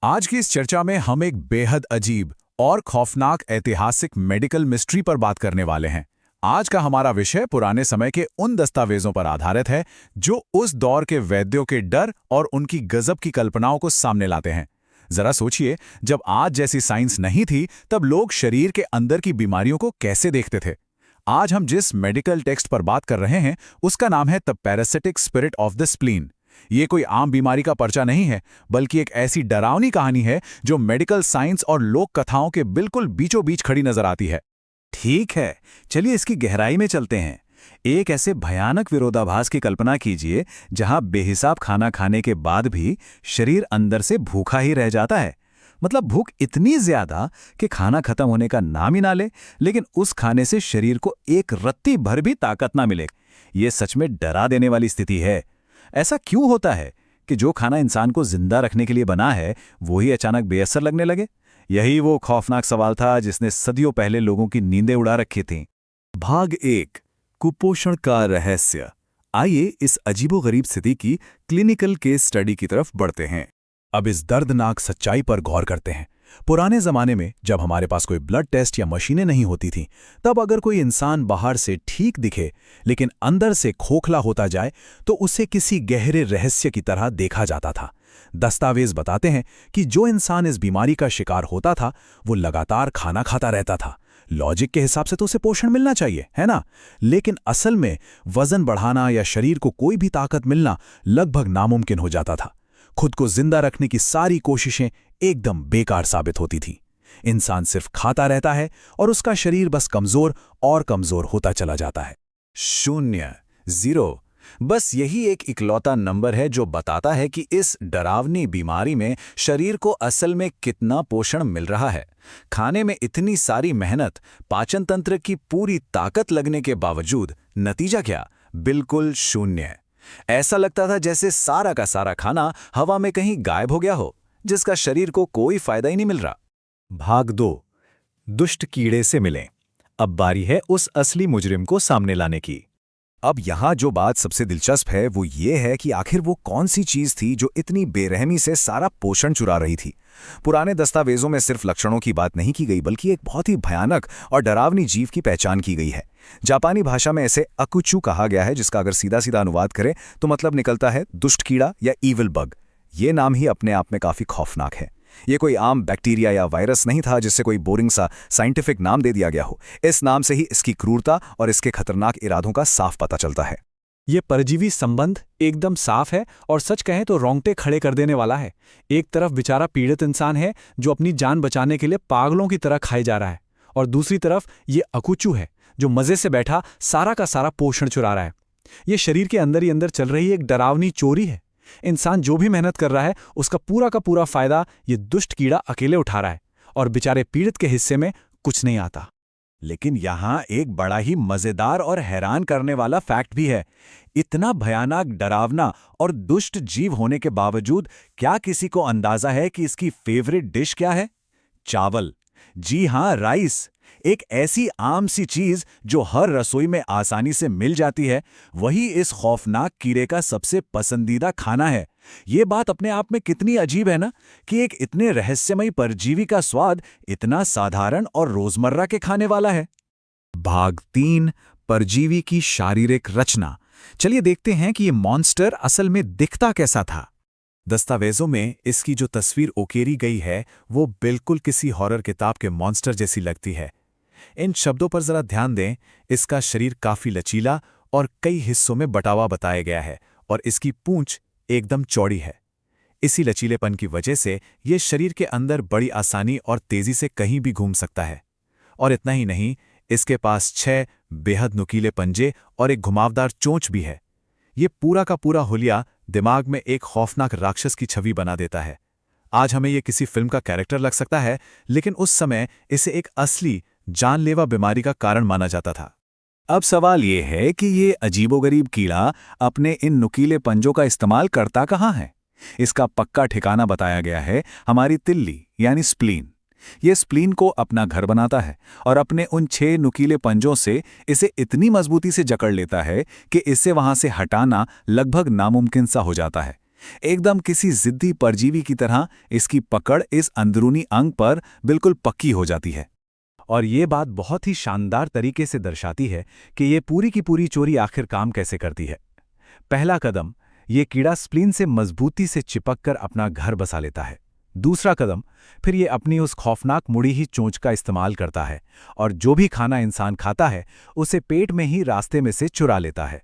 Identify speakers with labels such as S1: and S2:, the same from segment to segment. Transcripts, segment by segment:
S1: आज की इस चर्चा में हम एक बेहद अजीब और खौफनाक ऐतिहासिक मेडिकल मिस्ट्री पर बात करने वाले हैं। आज का हमारा विषय पुराने समय के उन दस्तावेजों पर आधारित है जो उस दौर के वैद्यों के डर और उनकी गजब की कल्पनाओं को सामने लाते हैं। जरा सोचिए, जब आज जैसी साइंस नहीं थी, तब लोग शरीर के अंदर की बीमारियों को कैसे देखते थे। आज हम जिस मेडिकल टेक्स्ट पर बात कर रहे हैं, उसका नाम है the parasitic spirit of the spleen. ये कोई आम बीमारी का पर्चा नहीं है, बल्कि एक ऐसी डरावनी कहानी है जो मेडिकल साइंस और लोक कथाओं के बिल्कुल बीचों बीच खड़ी नजर आती है।
S2: ठीक है, चलिए इसकी गहराई में चलते हैं। एक ऐसे भयानक विरोधाभास की कल्पना कीजिए जहां बेहिसाब खाना खाने के बाद भी शरीर अंदर से भूखा ही रह जाता है। मतलब भूख इतनी ज्यादा कि खाना खत्म होने का नाम ही ना ले, लेकिन उस खाने से शरीर को एक रत्ती भर भी ताकत ना मिले। ये सच में डरा देने वाली स्थिति है। ऐसा क्यों होता है कि जो खाना इंसान को जिंदा रखने के लिए बना है, वो ही अचानक बेअसर लगने लगे? यही वो खौफनाक सवाल था जिसने सदियों पहले लोगों की नींदें उड़ा रखी थीं। भाग 1, कुपोषण का रहस्य। आइए इस अजीबोगरीब स्थिति की क्लिनिकल केस स्टडी की तरफ बढ़ते हैं।
S1: अब इस दर्दनाक सच्चाई पर गौर करते हैं। पुराने जमाने में जब हमारे पास कोई ब्लड टेस्ट या मशीनें नहीं होती थीं, तब अगर कोई इंसान बाहर से ठीक दिखे लेकिन अंदर से खोखला होता जाए, तो उसे किसी गहरे रहस्य की तरह देखा जाता था। दस्तावेज बताते हैं कि जो इंसान इस बीमारी का शिकार होता था, वो लगातार खाना खाता रहता था। लॉजिक के हिसाब से तो उसे पोषण मिलना चाहिए, है ना? लेकिन असल में वजन बढ़ाना या शरीर को कोई भी ताकत मिलना लगभग नामुमकिन हो जाता था। खुद को जिंदा रखने की सारी कोशिशें एकदम बेकार साबित होती थी। इंसान सिर्फ खाता रहता है और उसका शरीर बस कमजोर और कमजोर होता चला जाता है।
S2: 0, 0, बस यही एक इकलौता नंबर है जो बताता है कि इस डरावनी बीमारी में शरीर को असल में कितना पोषण मिल रहा है। खाने में इतनी सारी मेहनत, पाचन तंत्र की पूरी ताकत लगने के बावजूद नतीजा क्या? बिल्कुल शून्य। ऐसा लगता था जैसे सारा का सारा खाना हवा में कहीं गायब हो गया हो, जिसका शरीर को कोई फायदा ही नहीं मिल रहा।
S1: भाग 2, दुष्ट कीड़े से मिलें। अब बारी है उस असली मुजरिम को सामने लाने की। अब यहाँ जो बात सबसे दिलचस्प है वो ये है कि आखिर वो कौन सी चीज थी जो इतनी बेरहमी से सारा पोषण चुरा रही थी। पुराने दस्तावेजों में सिर्फ लक्षणों की बात नहीं की गई, बल्कि एक बहुत ही भयानक और डरावनी जीव की पहचान की गई है। जापानी भाषा में इसे अकुचू कहा गया है, जिसका अगर सीधा सीधा अनुवाद करें तो मतलब निकलता है दुष्ट कीड़ा या ईविल बग। ये नाम ही अपने आप में काफी खौफनाक है। ये कोई आम बैक्टीरिया या वायरस नहीं था जिससे कोई बोरिंग सा साइंटिफिक नाम दे दिया गया हो। इस नाम से ही इसकी क्रूरता और इसके खतरनाक इरादों का साफ पता चलता है।
S3: ये परजीवी संबंध एकदम साफ है और सच कहें तो रोंगटे खड़े कर देने वाला है। एक तरफ बेचारा पीड़ित इंसान है जो अपनी जान बचाने के लिए पागलों की तरह खाए जा रहा है, और दूसरी तरफ ये अकुचू है जो मजे से बैठा सारा का सारा पोषण चुरा रहा है। ये शरीर के अंदर ही अंदर चल रही एक डरावनी चोरी है। इंसान जो भी मेहनत कर रहा है, उसका पूरा का पूरा फायदा ये दुष्ट कीड़ा अकेले उठा रहा है, और बेचारे पीड़ित के हिस्से में कुछ नहीं आता।
S2: लेकिन यहाँ एक बड़ा ही मजेदार और हैरान करने वाला फैक्ट भी है। इतना भयानक, डरावना और दुष्ट जीव होने के बावजूद क्या किसी को अंदाजा है कि इसकी फेवरेट डिश क्या है? चावल। जी हाँ, राइस। एक ऐसी आम सी चीज जो हर रसोई में आसानी से मिल जाती है, वही इस खौफनाक कीड़े का सबसे पसंदीदा खाना है। ये बात अपने आप में कितनी अजीब है ना, कि एक इतने रहस्यमयी परजीवी का स्वाद इतना साधारण और रोजमर्रा के खाने वाला है।
S1: भाग 3, परजीवी की शारीरिक रचना। चलिए देखते हैं कि ये मॉन्स्टर असल में दिखता कैसा था। दस्तावेजों में इसकी जो तस्वीर उकेरी गई है, वो बिल्कुल किसी हॉरर किताब के मॉन्स्टर जैसी लगती है। इन शब्दों पर जरा ध्यान दें। इसका शरीर काफी लचीला और कई हिस्सों में बटा हुआ बताया गया है, और इसकी पूंछ एकदम चौड़ी है। इसी लचीलेपन की वजह से ये शरीर के अंदर बड़ी आसानी और तेजी से कहीं भी घूम सकता है। और इतना ही नहीं, इसके पास 6 बेहद नुकीले पंजे और एक घुमावदार चोंच भी है। ये पूरा का पूरा हुलिया दिमाग में एक खौफनाक राक्षस की छवि बना देता है। आज हमें ये किसी फिल्म का कैरेक्टर लग सकता है, लेकिन उस समय इसे एक असली जानलेवा बीमारी का कारण माना जाता था।
S2: अब सवाल ये है कि ये अजीबोगरीब कीड़ा अपने इन नुकीले पंजों का इस्तेमाल करता कहाँ है? इसका पक्का ठिकाना बताया गया है हमारी तिल्ली यानी स्प्लीन। ये स्प्लीन को अपना घर बनाता है और अपने उन 6 नुकीले पंजों से इसे इतनी मजबूती से जकड़ लेता है कि इसे वहां से हटाना लगभग नामुमकिन सा हो जाता है। एकदम किसी जिद्दी परजीवी की तरह इसकी पकड़ इस अंदरूनी अंग पर बिल्कुल पक्की हो जाती है।
S3: और ये बात बहुत ही शानदार तरीके से दर्शाती है कि ये पूरी की पूरी चोरी आखिर काम कैसे करती है। पहला कदम, ये कीड़ा स्प्लीन से मजबूती से चिपक कर अपना घर बसा लेता है। दूसरा कदम, फिर ये अपनी उस खौफनाक मुड़ी ही चोंच का इस्तेमाल करता है और जो भी खाना इंसान खाता है उसे पेट में ही रास्ते में से चुरा लेता है।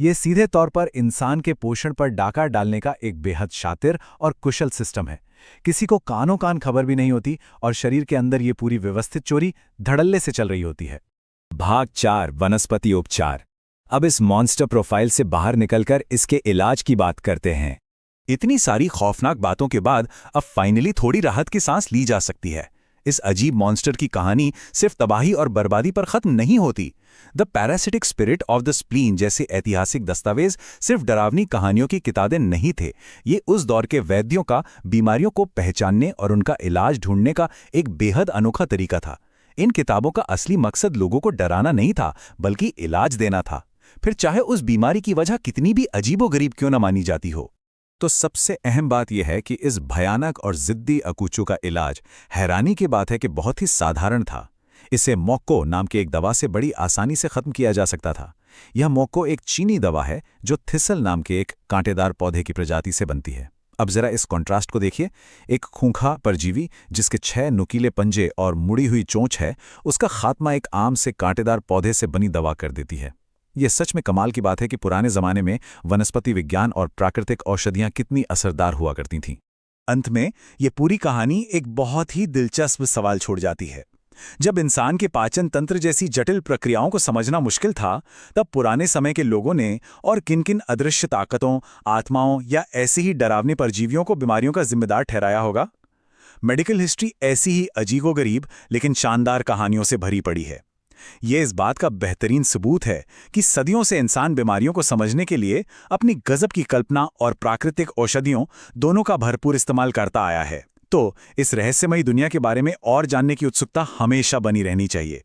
S3: ये सीधे तौर पर इंसान के पोषण पर डाका डालने का एक बेहद शातिर और कुशल सिस्टम है। किसी को कानों कान खबर भी नहीं होती और शरीर के अंदर ये पूरी व्यवस्थित चोरी धड़ल्ले से चल रही होती है।
S2: भाग 4, वनस्पति उपचार। अब इस मॉन्स्टर प्रोफाइल से बाहर निकलकर इसके इलाज की बात करते हैं। इतनी सारी खौफनाक बातों के बाद अब फाइनली थोड़ी राहत की सांस ली जा सकती है। इस अजीब मॉन्स्टर की कहानी सिर्फ तबाही और बर्बादी पर खत्म नहीं होती। The parasitic spirit of the spleen जैसे ऐतिहासिक दस्तावेज सिर्फ डरावनी कहानियों की किताबें नहीं थे, ये उस दौर के वैद्यों का बीमारियों को पहचानने और उनका इलाज ढूंढने का एक बेहद अनोखा तरीका था। इन किताबों का असली मकसद लोगों को डराना नहीं था, बल्कि इलाज देना था, फिर चाहे उस बीमारी की वजह कितनी भी अजीबोगरीब क्यों न मानी जाती हो। तो सबसे अहम बात यह है कि इस भयानक और जिद्दी अकूचू का इलाज, हैरानी की बात है कि बहुत ही साधारण था। इसे मोक्को नाम की एक दवा से बड़ी आसानी से खत्म किया जा सकता था। यह मोक्को एक चीनी दवा है जो थिसल नाम के एक कांटेदार पौधे की प्रजाति से बनती है। अब जरा इस कॉन्ट्रास्ट को देखिए। एक खूंखार परजीवी जिसके 6 नुकीले पंजे और मुड़ी हुई चोंच है, उसका खात्मा एक आम से कांटेदार पौधे से बनी दवा कर देती है। ये सच में कमाल की बात है कि पुराने जमाने में वनस्पति विज्ञान और प्राकृतिक औषधियां कितनी असरदार हुआ करती थीं। अंत में ये पूरी कहानी एक बहुत ही दिलचस्प सवाल छोड़ जाती है। जब इंसान के पाचन तंत्र जैसी जटिल प्रक्रियाओं को समझना मुश्किल था, तब पुराने समय के लोगों ने और किन-किन अदृश्य ताकतों, आत्माओं या ऐसी ही डरावनी परजीवियों को बीमारियों का जिम्मेदार ठहराया होगा? मेडिकल हिस्ट्री ऐसी ही अजीबोगरीब लेकिन शानदार कहानियों से भरी पड़ी है। ये इस बात का बेहतरीन सबूत है कि सदियों से इंसान बीमारियों को समझने के लिए अपनी गजब की कल्पना और प्राकृतिक औषधियों दोनों का भरपूर इस्तेमाल करता आया है। तो इस रहस्यमयी दुनिया के बारे में और जानने की उत्सुकता हमेशा बनी रहनी चाहिए।